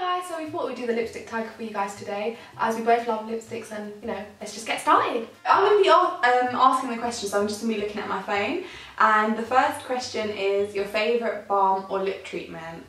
Hi guys, so we thought we'd do the lipstick tag for you guys today, as we both love lipsticks and, you know, let's just get started. I'm going to be asking the questions, so I'm just going to be looking at my phone. And the first question is your favourite balm or lip treatment?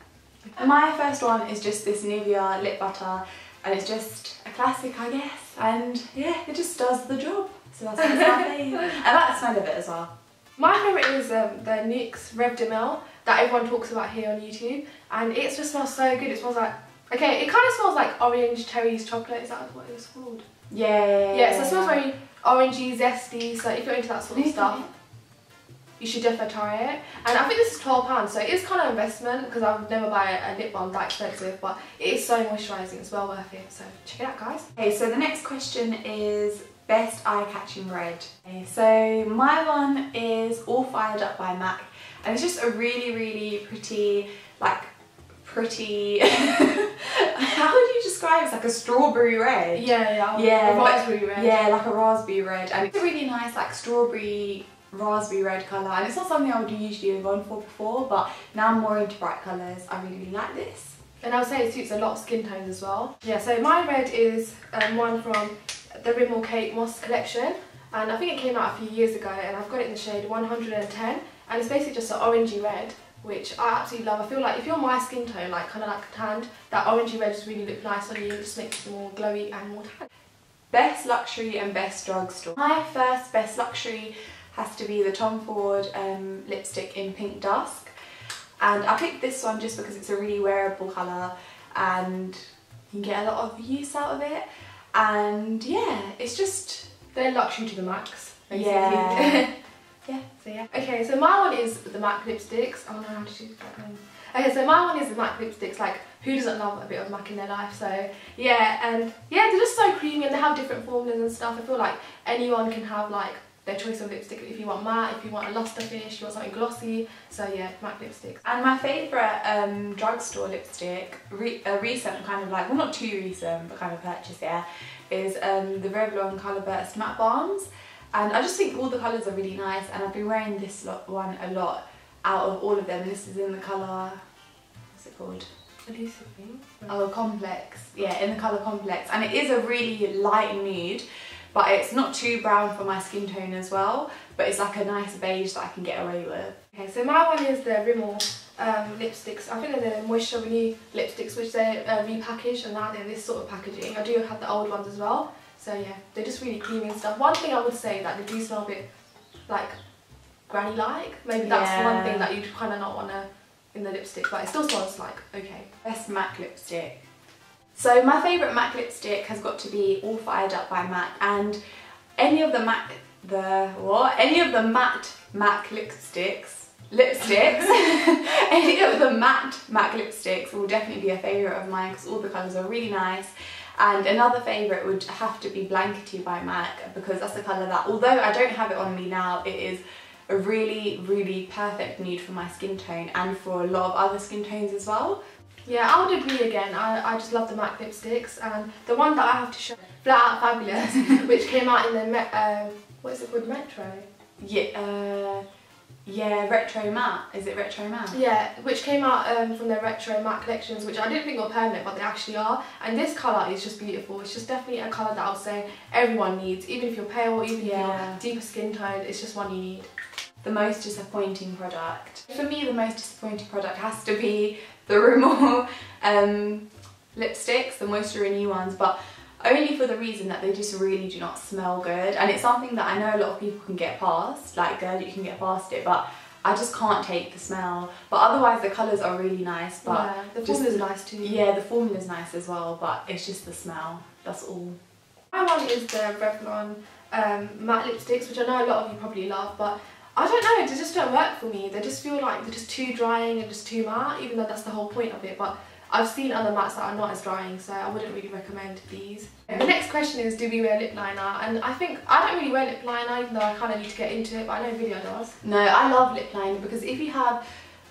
My first one is just this Nivea lip butter, and it's just a classic, I guess. And yeah, it just does the job. So that's my favourite. I like the smell of it as well. My favourite is the NYX Rev de Mel that everyone talks about here on YouTube, and it just smells so good. It smells like, okay, it kind of smells like orange, cherries, chocolate. Is that what it was called? Yeah. So it smells very orangey, zesty. So if you're into that sort of stuff, you should definitely try it. And I think this is £12, so it is kind of an investment because I would never buy a lip balm that expensive, but it is so moisturising. It's well worth it. So check it out, guys. Okay, so the next question is best eye-catching red. Okay, so my one is All Fired Up by MAC, and it's just a really pretty, like, how would you describe it? It's like a strawberry red. Yeah, a raspberry red. Yeah, like a raspberry red, and it's a really nice like strawberry raspberry red colour, and it's not something I would usually have gone for before, but now I'm more into bright colours. I really like this. And I would say it suits a lot of skin tones as well. Yeah, so my red is one from the Rimmel Kate Moss collection, and I think it came out a few years ago, and I've got it in the shade 110, and it's basically just an orangey red, which I absolutely love. I feel like if you're my skin tone, like kind of like tanned, that orangey red just really looks nice on you. It just makes it more glowy and more tan. Best luxury and best drugstore. My first best luxury has to be the Tom Ford lipstick in Pink Dusk, and I picked this one just because it's a really wearable colour and you can get a lot of use out of it, and yeah, it's just, they're luxury to the max, basically. Yeah. So yeah. Okay, so my one is the MAC lipsticks. Oh no, how to choose that one. Okay, so my one is the MAC lipsticks. Like, who doesn't love a bit of MAC in their life? So yeah, and yeah, they're just so creamy and they have different formulas and stuff. I feel like anyone can have like their choice of lipstick if you want matte, if you want a luster finish, you want something glossy. So yeah, MAC lipsticks. And my favourite drugstore lipstick, a recent kind of like, well not too recent, but kind of purchase, yeah, is the Revlon Colour Burst Matte Balms. And I just think all the colours are really nice, and I've been wearing this one a lot out of all of them. This is in the colour, what's it called? Elusive thing? Oh, Complex. Yeah, in the colour Complex. And it is a really light nude, but it's not too brown for my skin tone as well, but it's like a nice beige that I can get away with. Okay, so my one is the Rimmel lipsticks. I think they're the Moisture Renew lipsticks, which they're repackaged, and now they're this sort of packaging. I do have the old ones as well. So yeah, they're just really creamy and stuff. One thing I would say that they do smell a bit like granny-like. Maybe that's one thing that you'd kind of not want to in the lipstick, but it still smells like okay. Best MAC lipstick. So my favourite MAC lipstick has got to be All Fired Up by MAC, and any of the matte MAC lipsticks, any of the matte MAC lipsticks will definitely be a favourite of mine because all the colours are really nice. And another favourite would have to be Blankety by MAC, because that's the colour that, although I don't have it on me now, it is a really perfect nude for my skin tone and for a lot of other skin tones as well. Yeah, I would agree again. I just love the MAC lipsticks, and the one that I have to show, Flat Out Fabulous, which came out in the, what is it called, Metro? Yeah, Retro Matte. Is it Retro Matte? Yeah, which came out from their Retro Matte collections, which I didn't think were permanent, but they actually are. And this colour is just beautiful. It's just definitely a colour that I would say everyone needs, even if you're pale, even if you're deeper skin tone. It's just one you need. The most disappointing product. For me, the most disappointing product has to be the Rimmel lipsticks, the Moisture Renew ones, but only for the reason that they just really do not smell good. And it's something that I know a lot of people can get past, like you can get past it, but I just can't take the smell. But otherwise the colours are really nice, but yeah, the formula's nice too. Yeah, the formula's nice as well, but it's just the smell, that's all. My one is the Revlon matte lipsticks, which I know a lot of you probably love, but I don't know, they just don't work for me. They just feel like they're just too drying and just too matte, even though that's the whole point of it. But I've seen other mattes that are not as drying, so I wouldn't really recommend these. The next question is, do we wear lip liner? And I think I don't really wear lip liner, even though I kind of need to get into it, but I know Video does. No, I love lip liner because if you have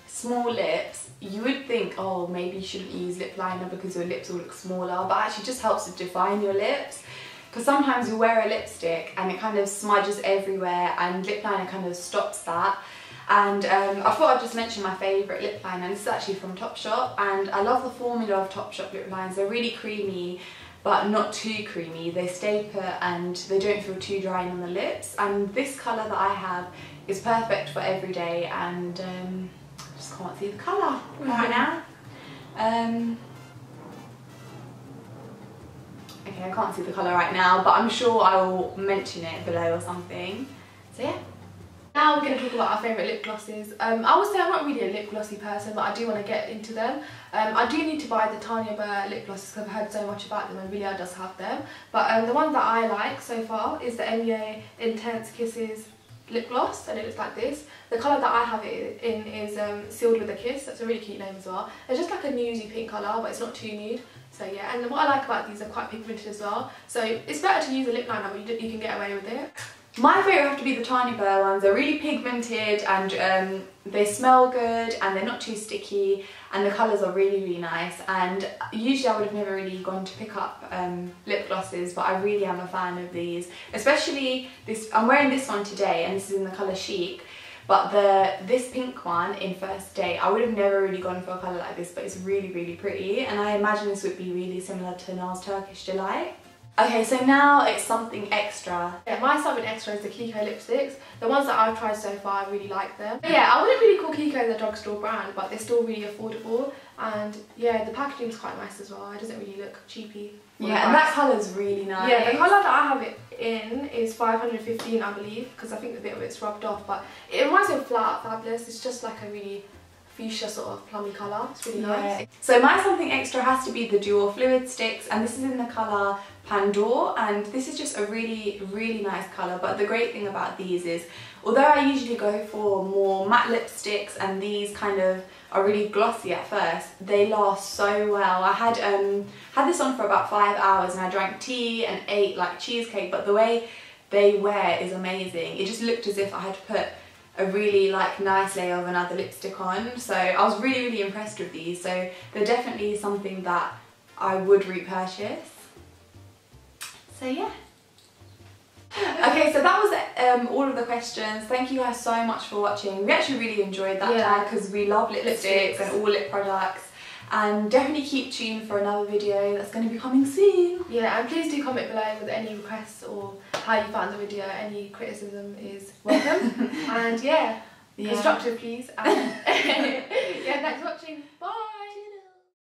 small lips, you would think, oh, maybe you shouldn't use lip liner because your lips will look smaller, but actually just helps to define your lips. Because sometimes you wear a lipstick and it kind of smudges everywhere, and lip liner kind of stops that. And I thought I'd just mention my favourite lip liner, and this is actually from Topshop, and I love the formula of Topshop lip liners. They're really creamy but not too creamy. They stay put and they don't feel too drying on the lips, and this colour that I have is perfect for every day, and I just can't see the colour right now. Okay, I can't see the colour right now, but I'm sure I will mention it below or something. So yeah. Now we're going to talk about our favourite lip glosses. I would say I'm not really a lip glossy person, but I do want to get into them. I do need to buy the Tanya Burr lip glosses because I've heard so much about them, and Vilea does have them. But the one that I like so far is the MEA Intense Kisses lip gloss, and it looks like this. The colour that I have it in is Sealed with a Kiss. That's a really cute name as well. It's just like a nudie pink colour, but it's not too nude. So yeah, and what I like about these, they're quite pigmented as well. So it's better to use a lip liner, but you can get away with it. My favourite have to be the Tanya Burr ones. They're really pigmented, and they smell good, and they're not too sticky, and the colours are really, really nice. And usually I would have never really gone to pick up lip glosses, but I really am a fan of these. Especially this, I'm wearing this one today, and this is in the colour Chic. But this pink one in First Date, I would have never really gone for a colour like this, but it's really, really pretty. And I imagine this would be really similar to NARS Turkish Delight. Okay, so now it's something extra. Yeah, my something extra is the Kiko lipsticks. The ones that I've tried so far, I really like them. But yeah, I wouldn't really call Kiko the drugstore brand, but they're still really affordable. And yeah, the packaging is quite nice as well. It doesn't really look cheapy. Yeah, and that colour's really nice. Yeah, the colour that I have it in is 515, I believe, because I think a bit of it's rubbed off. But it reminds me of Flat Fabulous. It's just like a really fuchsia sort of plummy colour. It's really nice. So my something extra has to be the Dual Fluid Sticks, and this is in the colour Pandore, and this is just a really, really nice colour. But the great thing about these is, although I usually go for more matte lipsticks and these kind of are really glossy at first, they last so well. I had this on for about 5 hours, and I drank tea and ate like cheesecake, but the way they wear is amazing. It just looked as if I had put a really like nice layer of another lipstick on, so I was really, really impressed with these. So they're definitely something that I would repurchase. So yeah. Okay, so that was all of the questions. Thank you guys so much for watching. We actually really enjoyed that tag because we love lipsticks and all lip products. And definitely keep tuned for another video that's going to be coming soon. Yeah, and please do comment below with any requests or how you found the video. Any criticism is welcome. And yeah, constructive please. And yeah, thanks for watching. Bye.